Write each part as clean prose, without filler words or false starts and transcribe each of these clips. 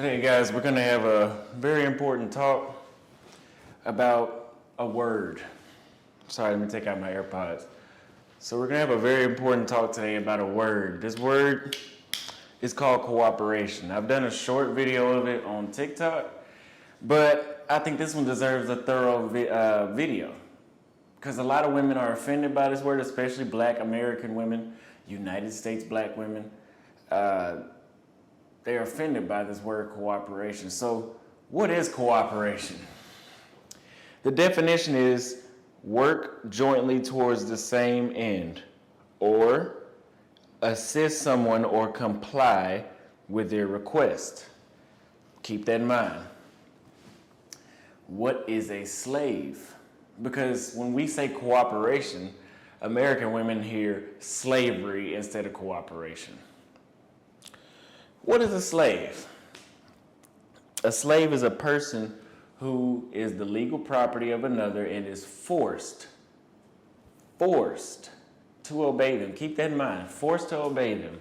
Today, guys, we're going to have a very important talk about a word. Sorry, let me take out my AirPods. So we're going to have a very important talk today about a word. This word is called cooperation. I've done a short video of it on TikTok, but I think this one deserves a thorough video because a lot of women are offended by this word, especially Black American women, United States Black women. They're offended by this word cooperation. So what is cooperation? The definition is work jointly towards the same end, or assist someone or comply with their request. Keep that in mind. What is a slave? Because when we say cooperation, American women hear slavery instead of cooperation. What is a slave? A slave is a person who is the legal property of another and is forced to obey them. Keep that in mind, forced to obey them.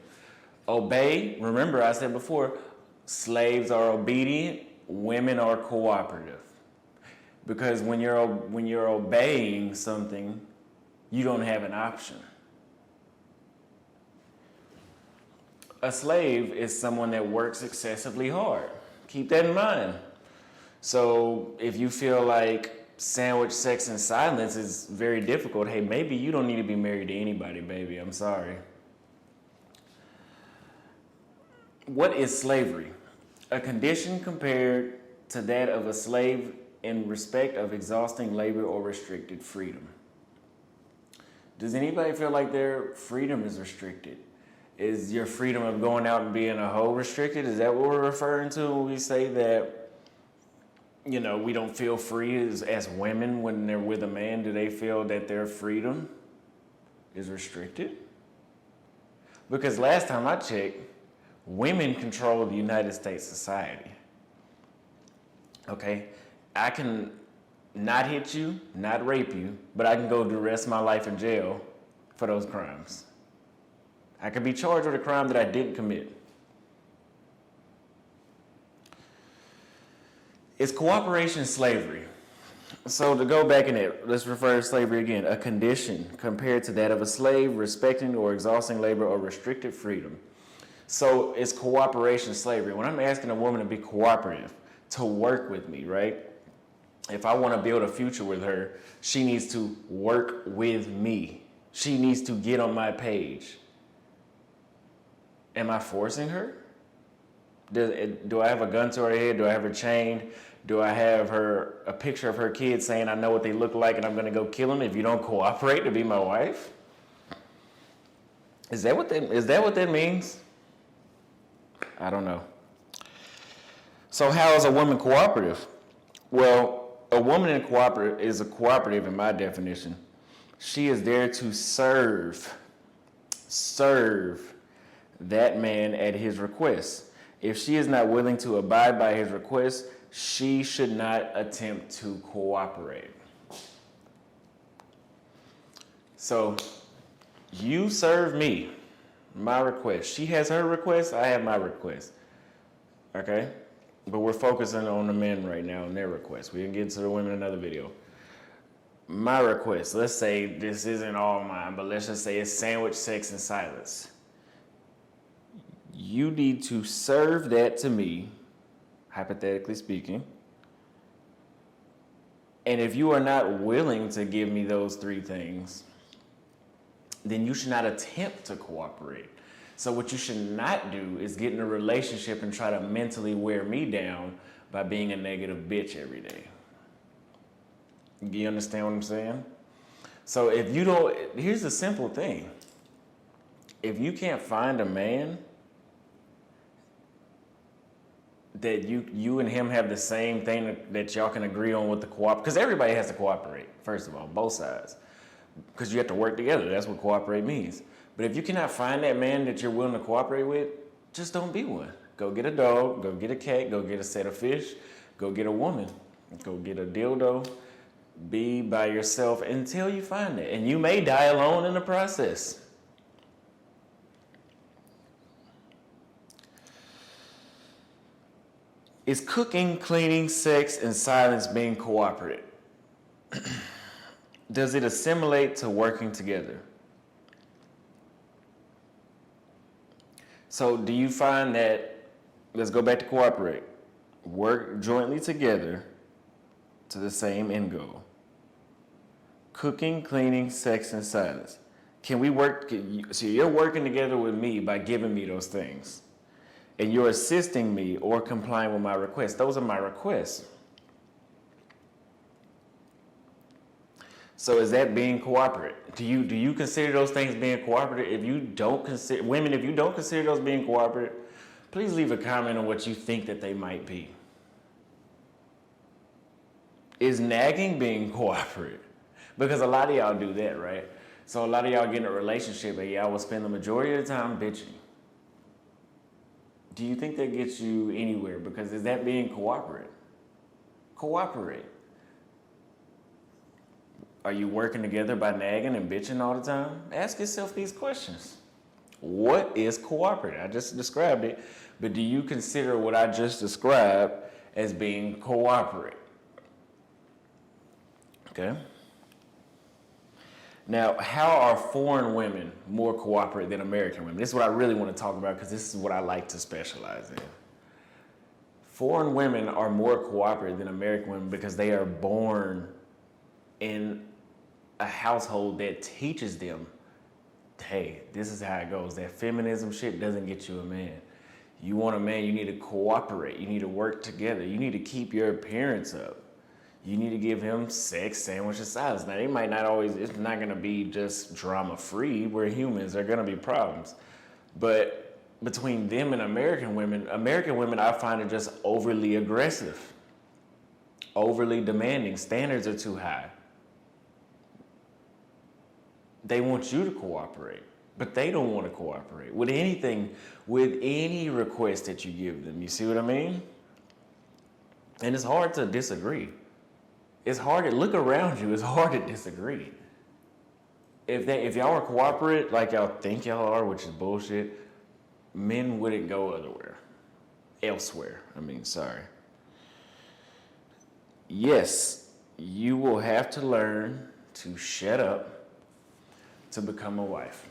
Obey, remember I said before, slaves are obedient, women are cooperative. Because when you're obeying something, you don't have an option. A slave is someone that works excessively hard. Keep that in mind. So if you feel like sandwich sex and silence is very difficult, hey, maybe you don't need to be married to anybody, baby. I'm sorry. What is slavery? A condition compared to that of a slave in respect of exhausting labor or restricted freedom. Does anybody feel like their freedom is restricted? Is your freedom of going out and being a hoe restricted? Is that what we're referring to when we say that, we don't feel free as women when they're with a man? Do they feel that their freedom is restricted? Because last time I checked, women control the United States society. Okay? I can not hit you, not rape you, but I can go do the rest of my life in jail for those crimes. I could be charged with a crime that I didn't commit. Is cooperation slavery? So to go back in it, let's refer to slavery again. A condition compared to that of a slave, respecting or exhausting labor or restricted freedom. So is cooperation slavery? When I'm asking a woman to be cooperative, to work with me, right? If I want to build a future with her, she needs to work with me. She needs to get on my page. Am I forcing her? Do I have a gun to her head? Do I have her chained? Do I have a picture of her kids saying I know what they look like and I'm going to go kill them if you don't cooperate to be my wife? Is that what that means? I don't know. So how is a woman cooperative? Well, a woman is a cooperative in my definition. She is there to serve that man at his request. If she is not willing to abide by his request, she should not attempt to cooperate. So you serve me, my request. She has her request, I have my request. Okay? But we're focusing on the men right now and their requests. We can get to the women in another video. My request, let's say this isn't all mine, but let's just say it's sandwich, sex, and silence. You need to serve that to me, hypothetically speaking. And if you are not willing to give me those three things, then you should not attempt to cooperate. So what you should not do is get in a relationship and try to mentally wear me down by being a negative bitch every day. You understand what I'm saying? So if you don't, here's the simple thing. If you can't find a man that you and him have the same thing that y'all can agree on with the because everybody has to cooperate, first of all, both sides. Because you have to work together. That's what cooperate means. But if you cannot find that man that you're willing to cooperate with, just don't be one. Go get a dog, go get a cat, go get a set of fish, go get a woman, go get a dildo. Be by yourself until you find it. And you may die alone in the process. Is cooking, cleaning, sex, and silence being cooperative? Does it assimilate to working together? So do you find that, let's go back to cooperate, work jointly together to the same end goal? Cooking, cleaning, sex, and silence. Can we work, so you're working together with me by giving me those things. And you're assisting me or complying with my requests. Those are my requests. So is that being cooperative? Do you consider those things being cooperative? If you don't consider, women, if you don't consider those being cooperative, please leave a comment on what you think that they might be. Is nagging being cooperative? Because a lot of y'all do that, right? So a lot of y'all get in a relationship and y'all will spend the majority of the time bitching. Do you think that gets you anywhere? Because is that being cooperative? Cooperate. Are you working together by nagging and bitching all the time? Ask yourself these questions. What is cooperative? I just described it, but do you consider what I just described as being cooperative? Okay. Now, how are foreign women more cooperative than American women? This is what I really want to talk about because this is what I like to specialize in. Foreign women are more cooperative than American women because they are born in a household that teaches them, hey, this is how it goes. That feminism shit doesn't get you a man. You want a man, you need to cooperate. You need to work together. You need to keep your appearance up. You need to give him sex, sandwich, and silence. Now, they might not always, it's not going to be just drama-free. We're humans. There are going to be problems. But between them and American women I find are just overly aggressive, overly demanding. Standards are too high. They want you to cooperate, but they don't want to cooperate with anything, with any request that you give them. You see what I mean? And it's hard to disagree. It's hard to look around you. It's hard to disagree. If y'all are cooperative like y'all think y'all are, which is bullshit, men wouldn't go elsewhere. Yes, you will have to learn to shut up to become a wife.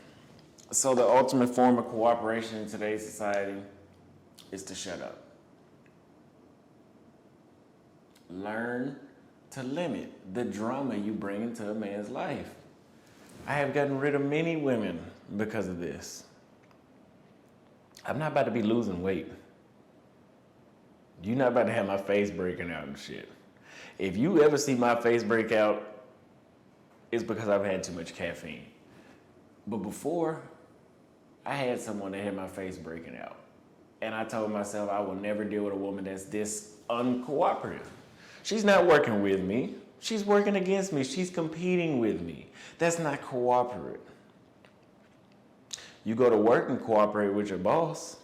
So the ultimate form of cooperation in today's society is to shut up. Learn to limit the drama you bring into a man's life. I have gotten rid of many women because of this. I'm not about to be losing weight. You're not about to have my face breaking out and shit. If you ever see my face break out, it's because I've had too much caffeine. But before, I had someone that had my face breaking out. And I told myself I will never deal with a woman that's this uncooperative. She's not working with me. She's working against me. She's competing with me. That's not cooperative. You go to work and cooperate with your boss.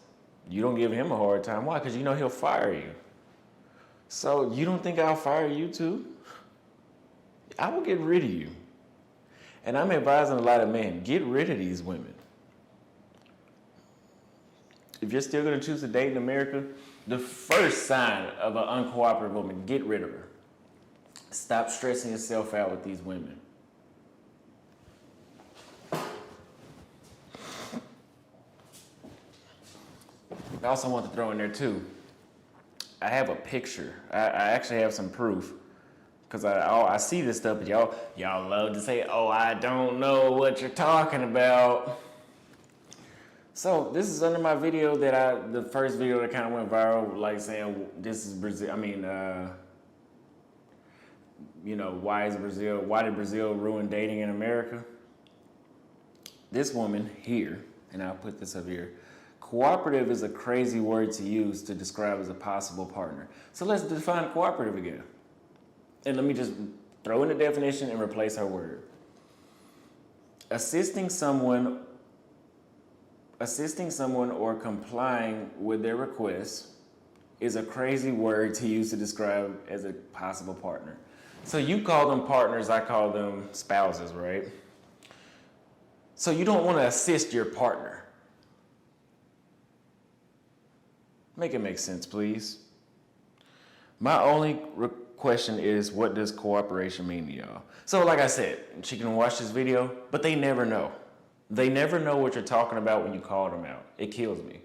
You don't give him a hard time. Why? Because you know he'll fire you. So you don't think I'll fire you too? I will get rid of you. And I'm advising a lot of men, get rid of these women. If you're still going to choose to date in America, the first sign of an uncooperative woman, get rid of her. Stop stressing yourself out with these women. I also want to throw in there too, I have a picture. I actually have some proof. Because I see this stuff, but y'all love to say, oh, I don't know what you're talking about. So this is under my video the first video that kind of went viral, like saying this is Brazil. Why did Brazil ruin dating in America? This woman here, and I'll put this up here, cooperative is a crazy word to use to describe as a possible partner. So let's define cooperative again. And let me just throw in the definition and replace her word. Assisting someone or complying with their requests is a crazy word to use to describe as a possible partner. So you call them partners, I call them spouses, right? So you don't want to assist your partner. Make it make sense, please. My only question is, what does cooperation mean to y'all? So like I said, she can watch this video, but they never know. They never know what you're talking about when you call them out. It kills me.